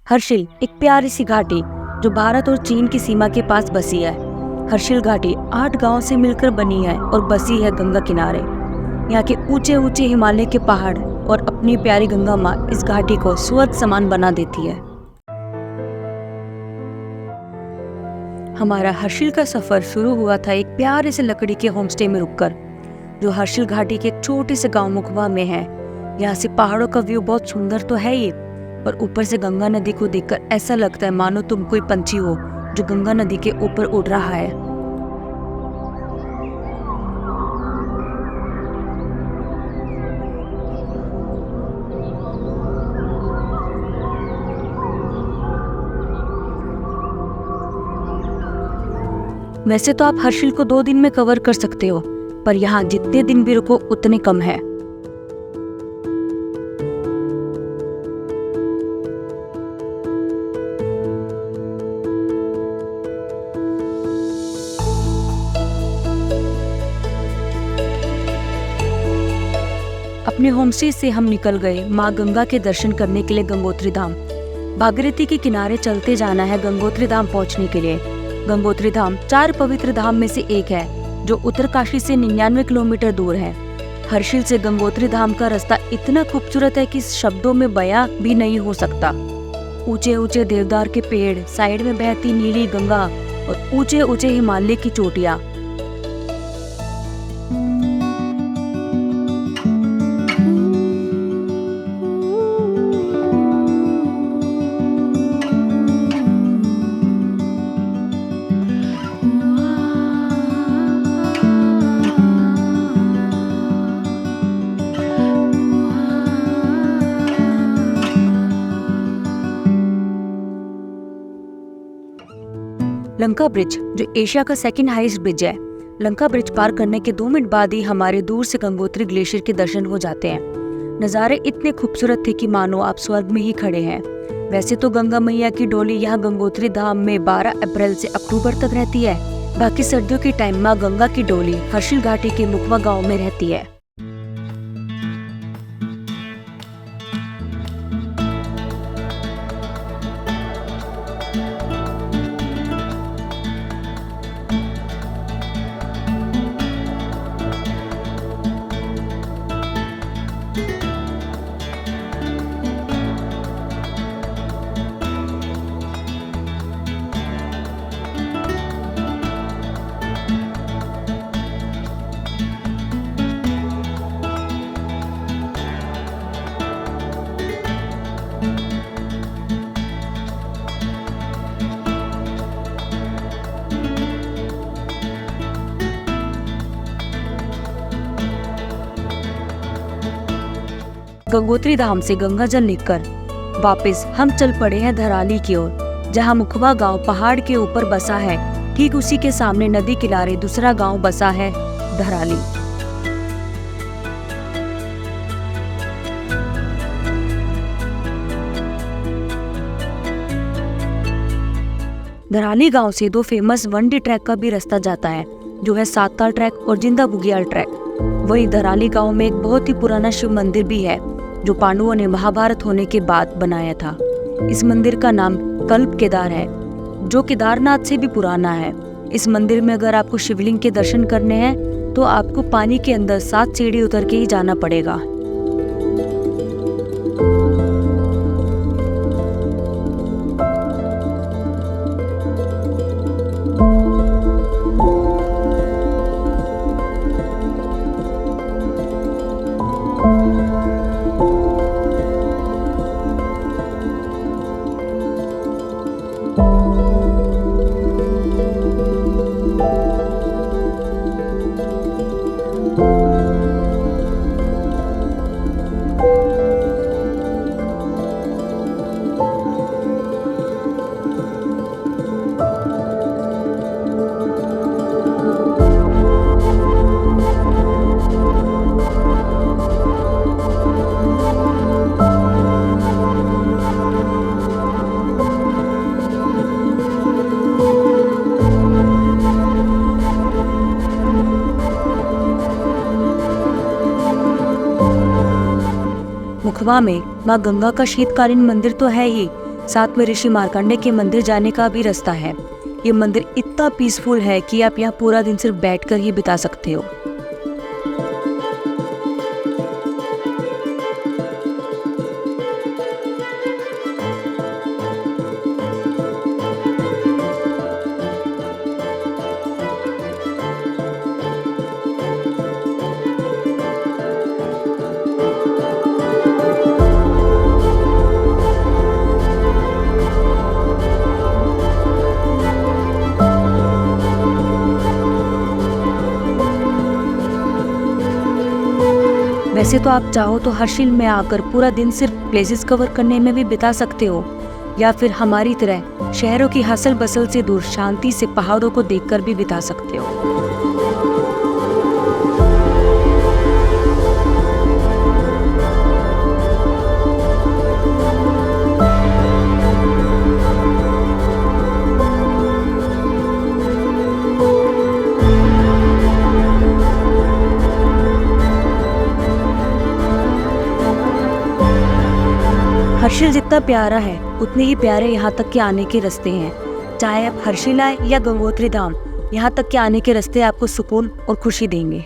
हर्षिल एक प्यारी सी घाटी जो भारत और चीन की सीमा के पास बसी है। हर्षिल घाटी 8 गांव से मिलकर बनी है और बसी है गंगा किनारे। यहाँ के ऊंचे ऊंचे हिमालय के पहाड़ और अपनी प्यारी गंगा माँ इस घाटी को स्वर्ग समान बना देती है। हमारा हर्षिल का सफर शुरू हुआ था एक प्यारे से लकड़ी के होमस्टे में रुककर, जो हर्षिल घाटी के एक छोटे से गांव मुखवा में है। यहाँ से पहाड़ों का व्यू बहुत सुंदर तो है ही, और ऊपर से गंगा नदी को देखकर ऐसा लगता है मानो तुम कोई पंछी हो जो गंगा नदी के ऊपर उड़ रहा है। वैसे तो आप हर्षिल को 2 दिन में कवर कर सकते हो, पर यहाँ जितने दिन भी रुको उतने कम है। अपने होमस्टे से हम निकल गए माँ गंगा के दर्शन करने के लिए गंगोत्री धाम। भागीरथी के किनारे चलते जाना है गंगोत्री धाम पहुँचने के लिए। गंगोत्री धाम 4 पवित्र धाम में से एक है, जो उत्तरकाशी से 99 किलोमीटर दूर है। हर्षिल से गंगोत्री धाम का रास्ता इतना खूबसूरत है कि शब्दों में बयां भी नहीं हो सकता। ऊंचे ऊंचे देवदार के पेड़, साइड में बहती नीली गंगा और ऊंचे ऊंचे हिमालय की चोटियां। लंका ब्रिज, जो एशिया का 2nd हाईएस्ट ब्रिज है। लंका ब्रिज पार करने के 2 मिनट बाद ही हमारे दूर से गंगोत्री ग्लेशियर के दर्शन हो जाते हैं। नज़ारे इतने खूबसूरत थे कि मानो आप स्वर्ग में ही खड़े हैं। वैसे तो गंगा मैया की डोली यहाँ गंगोत्री धाम में 12 अप्रैल से अक्टूबर तक रहती है। बाकी सर्दियों के टाइम माँ गंगा की डोली हर्षिल घाटी के मुखवा गाँव में रहती है। गंगोत्री धाम से गंगा जल लेकर वापस हम चल पड़े हैं धराली की ओर, जहाँ मुखवा गांव पहाड़ के ऊपर बसा है। ठीक उसी के सामने नदी किनारे दूसरा गांव बसा है, धराली। धराली गांव से 2 फेमस 1 डे ट्रैक का भी रास्ता जाता है, जो है सातताल ट्रैक और जिंदा बुग्याल ट्रैक। वही धराली गांव में एक बहुत ही पुराना शिव मंदिर भी है, जो पांडवों ने महाभारत होने के बाद बनाया था। इस मंदिर का नाम कल्प केदार है, जो केदारनाथ से भी पुराना है। इस मंदिर में अगर आपको शिवलिंग के दर्शन करने हैं तो आपको पानी के अंदर 7 सीढ़ी उतर के ही जाना पड़ेगा। मुखवा में माँ गंगा का शीतकालीन मंदिर तो है ही, साथ में ऋषि मार्कंडे के मंदिर जाने का भी रास्ता है। ये मंदिर इतना पीसफुल है कि आप यहाँ पूरा दिन सिर्फ बैठकर ही बिता सकते हो। वैसे तो आप चाहो तो हर्षिल में आकर पूरा दिन सिर्फ प्लेसेस कवर करने में भी बिता सकते हो, या फिर हमारी तरह शहरों की हसल बसल से दूर शांति से पहाड़ों को देखकर भी बिता सकते हो। हर्षिल जितना प्यारा है उतने ही प्यारे यहाँ तक के आने के रास्ते हैं। चाहे आप हर्षिल आए या गंगोत्री धाम, यहाँ तक के आने के रास्ते आपको सुकून और खुशी देंगे।